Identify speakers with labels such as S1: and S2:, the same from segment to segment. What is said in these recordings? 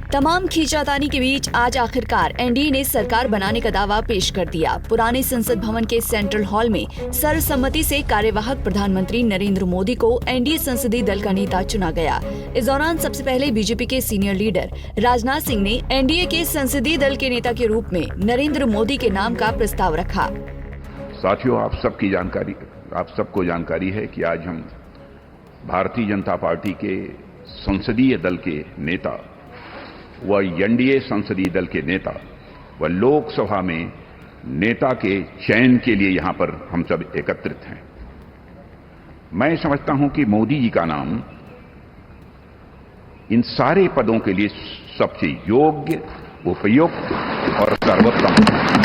S1: तमाम खींचातानी के बीच आज आखिरकार एनडीए ने सरकार बनाने का दावा पेश कर दिया। पुराने संसद भवन के सेंट्रल हॉल में सर्वसम्मति से कार्यवाहक प्रधानमंत्री नरेंद्र मोदी को एनडीए संसदीय दल का नेता चुना गया। इस दौरान सबसे पहले बीजेपी के सीनियर लीडर राजनाथ सिंह ने एनडीए के संसदीय दल के नेता के रूप में नरेंद्र मोदी के नाम का प्रस्ताव रखा।
S2: साथियों, आप सबको जानकारी है कि आज हम भारतीय जनता पार्टी के संसदीय दल के नेता व एनडीए संसदीय दल के नेता व लोकसभा में नेता के चयन के लिए यहां पर हम सब एकत्रित हैं। मैं समझता हूं कि मोदी जी का नाम इन सारे पदों के लिए सबसे योग्य, उपयुक्त और सर्वोत्तम है।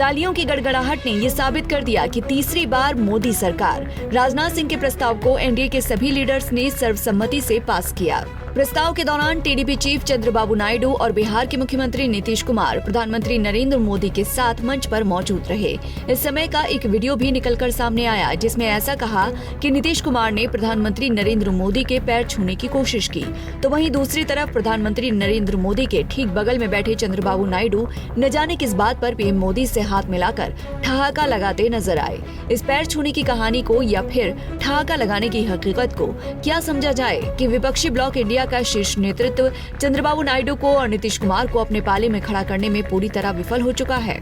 S1: तालियों की गड़गड़ाहट ने ये साबित कर दिया कि तीसरी बार मोदी सरकार। राजनाथ सिंह के प्रस्ताव को एनडीए के सभी लीडर्स ने सर्वसम्मति से पास किया। प्रस्ताव के दौरान टीडीपी चीफ चंद्रबाबू नायडू और बिहार के मुख्यमंत्री नीतीश कुमार प्रधानमंत्री नरेंद्र मोदी के साथ मंच पर मौजूद रहे। इस समय का एक वीडियो भी निकलकर सामने आया जिसमें ऐसा कहा कि नीतीश कुमार ने प्रधानमंत्री नरेंद्र मोदी के पैर छूने की कोशिश की, तो वहीं दूसरी तरफ प्रधानमंत्री नरेंद्र मोदी के ठीक बगल में बैठे चंद्रबाबू नायडू न जाने किस बात पर पीएम मोदी से हाथ मिलाकर ठहाका लगाते नजर आए। इस पैर छूने की कहानी को या फिर ठहाका लगाने की हकीकत को क्या समझा जाए कि विपक्षी ब्लॉक इंडिया का शीर्ष नेतृत्व चंद्रबाबू नायडू को और नीतीश कुमार को अपने पाले में खड़ा करने में पूरी तरह विफल हो चुका है।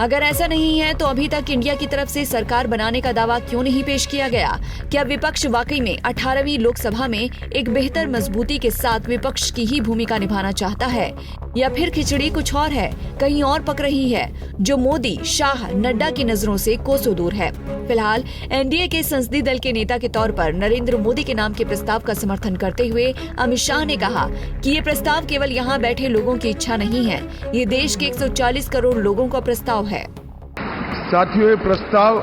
S1: अगर ऐसा नहीं है तो अभी तक इंडिया की तरफ से सरकार बनाने का दावा क्यों नहीं पेश किया गया? क्या विपक्ष वाकई में 18वीं लोकसभा में एक बेहतर मजबूती के साथ विपक्ष की ही भूमिका निभाना चाहता है, या फिर खिचड़ी कुछ और है, कहीं और पक रही है, जो मोदी, शाह, नड्डा की नजरों से कोसों दूर है? फिलहाल एनडीए के संसदीय दल के नेता के तौर पर नरेंद्र मोदी के नाम के प्रस्ताव का समर्थन करते हुए अमित शाह ने कहा कि ये प्रस्ताव केवल यहाँ बैठे लोगों की इच्छा नहीं है, ये देश के 140 करोड़ लोगों का प्रस्ताव है।
S3: साथियों, ये प्रस्ताव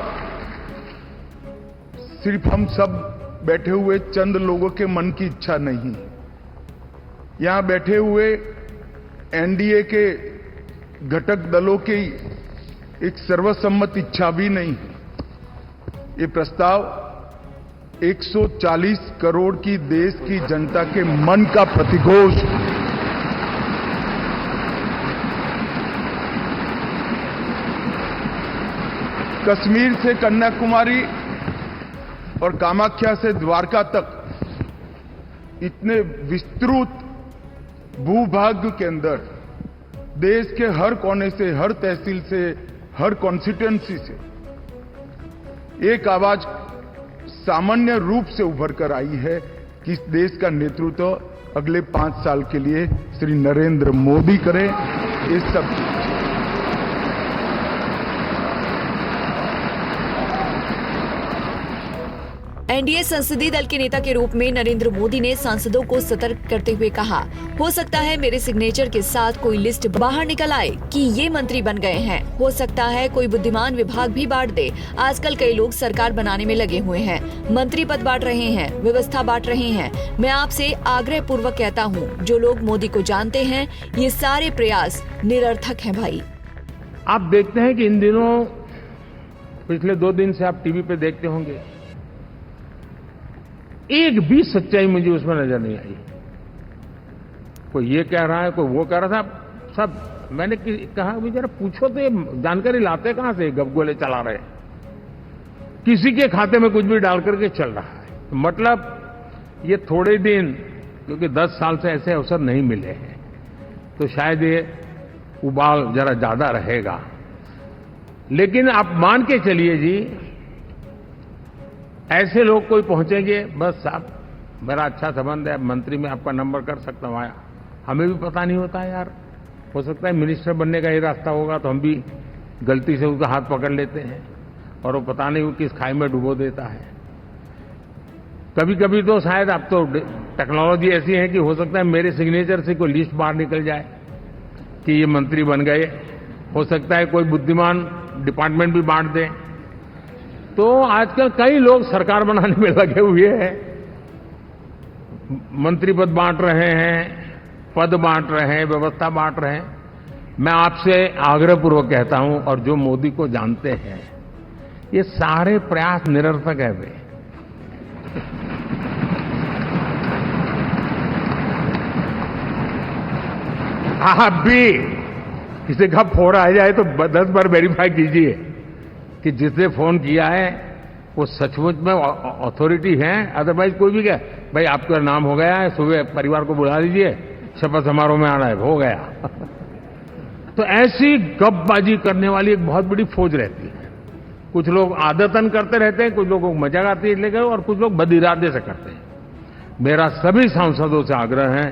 S3: सिर्फ हम सब बैठे हुए चंद लोगों के मन की इच्छा नहीं, यहाँ बैठे हुए एनडीए के घटक दलों की एक सर्वसम्मत इच्छा भी नहीं है। ये प्रस्ताव 140 करोड़ की देश की जनता के मन का प्रतिघोष। कश्मीर से कन्याकुमारी और कामाख्या से द्वारका तक इतने विस्तृत भूभाग के अंदर देश के हर कोने से, हर तहसील से, हर कॉन्स्टिट्यूएंसी से एक आवाज सामान्य रूप से उभर कर आई है कि इस देश का नेतृत्व अगले 5 साल के लिए श्री नरेंद्र मोदी करें। इस सब
S1: एनडीए संसदीय दल के नेता के रूप में नरेंद्र मोदी ने सांसदों को सतर्क करते हुए कहा, हो सकता है मेरे सिग्नेचर के साथ कोई लिस्ट बाहर निकल आए कि ये मंत्री बन गए हैं, हो सकता है कोई बुद्धिमान विभाग भी बांट दे। आजकल कई लोग सरकार बनाने में लगे हुए हैं, मंत्री पद बांट रहे हैं, व्यवस्था बांट रहे हैं। मैं आपसे आग्रह पूर्वक कहता हूँ, जो लोग मोदी को जानते हैं, ये सारे प्रयास निरर्थक हैं भाई।
S4: आप देखते हैं कि इन दिनों पिछले 2 दिन से आप टीवी पे देखते होंगे, एक भी सच्चाई मुझे उसमें नजर नहीं आई। कोई ये कह रहा है, कोई वो कह रहा था, सब मैंने कहा भी जरा पूछो तो ये जानकारी लाते कहां से? गपगोले चला रहे, किसी के खाते में कुछ भी डाल करके चल रहा है। तो मतलब ये थोड़े दिन, क्योंकि 10 साल से ऐसे अवसर नहीं मिले हैं, तो शायद ये उबाल जरा ज्यादा रहेगा। लेकिन आप मान के चलिए जी, ऐसे लोग कोई पहुंचेंगे, बस साहब मेरा अच्छा संबंध है, मंत्री में आपका नंबर कर सकता हूं, आया। हमें भी पता नहीं होता है यार, हो सकता है मिनिस्टर बनने का ही रास्ता होगा तो हम भी गलती से उसका हाथ पकड़ लेते हैं और वो पता नहीं वो किस खाई में डुबो देता है। कभी कभी तो शायद अब तो टेक्नोलॉजी ऐसी है कि हो सकता है मेरे सिग्नेचर से कोई लिस्ट बाहर निकल जाए कि ये मंत्री बन गए। हो सकता है कोई बुद्धिमान डिपार्टमेंट भी बांट दे। तो आजकल कई लोग सरकार बनाने में लगे हुए हैं, मंत्री पद बांट रहे हैं, पद बांट रहे हैं, व्यवस्था बांट रहे हैं। मैं आपसे आग्रहपूर्वक कहता हूं, और जो मोदी को जानते हैं, ये सारे प्रयास निरर्थक है वे। आप भी किसी का फोन आ जाए तो 10 बार वेरीफाई कीजिए कि जिसने फोन किया है वो सचमुच में अथॉरिटी है। अदरवाइज कोई भी कहे भाई आपका नाम हो गया है, सुबह परिवार को बुला लीजिए, शपथ समारोह में आना है, हो गया। तो ऐसी गपबाजी करने वाली एक बहुत बड़ी फौज रहती है। कुछ लोग आदतन करते रहते हैं, कुछ लोगों को मजाक आती है लेकर, और कुछ लोग बदिरादे से करते हैं। मेरा सभी सांसदों से आग्रह है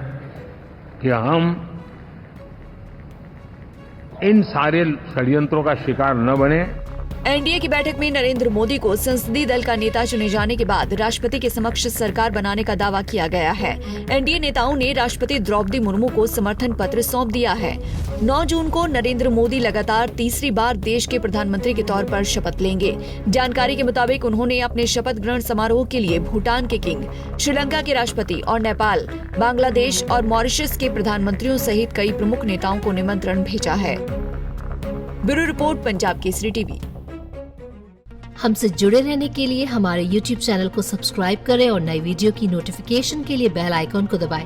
S4: कि हम इन सारे षड्यंत्रों का शिकार न बने।
S1: एनडीए की बैठक में नरेंद्र मोदी को संसदीय दल का नेता चुने जाने के बाद राष्ट्रपति के समक्ष सरकार बनाने का दावा किया गया है। एनडीए नेताओं ने राष्ट्रपति द्रौपदी मुर्मू को समर्थन पत्र सौंप दिया है। 9 जून को नरेंद्र मोदी लगातार तीसरी बार देश के प्रधानमंत्री के तौर पर शपथ लेंगे। जानकारी के मुताबिक उन्होंने अपने शपथ ग्रहण समारोह के लिए भूटान के किंग, श्रीलंका के राष्ट्रपति और नेपाल, बांग्लादेश और मॉरिशस के प्रधानमंत्रियों सहित कई प्रमुख नेताओं को निमंत्रण भेजा है। Bureau report, Punjab Kesari TV.
S5: हमसे जुड़े रहने के लिए हमारे YouTube चैनल को सब्सक्राइब करें और नई वीडियो की नोटिफिकेशन के लिए बेल आइकॉन को दबाएं।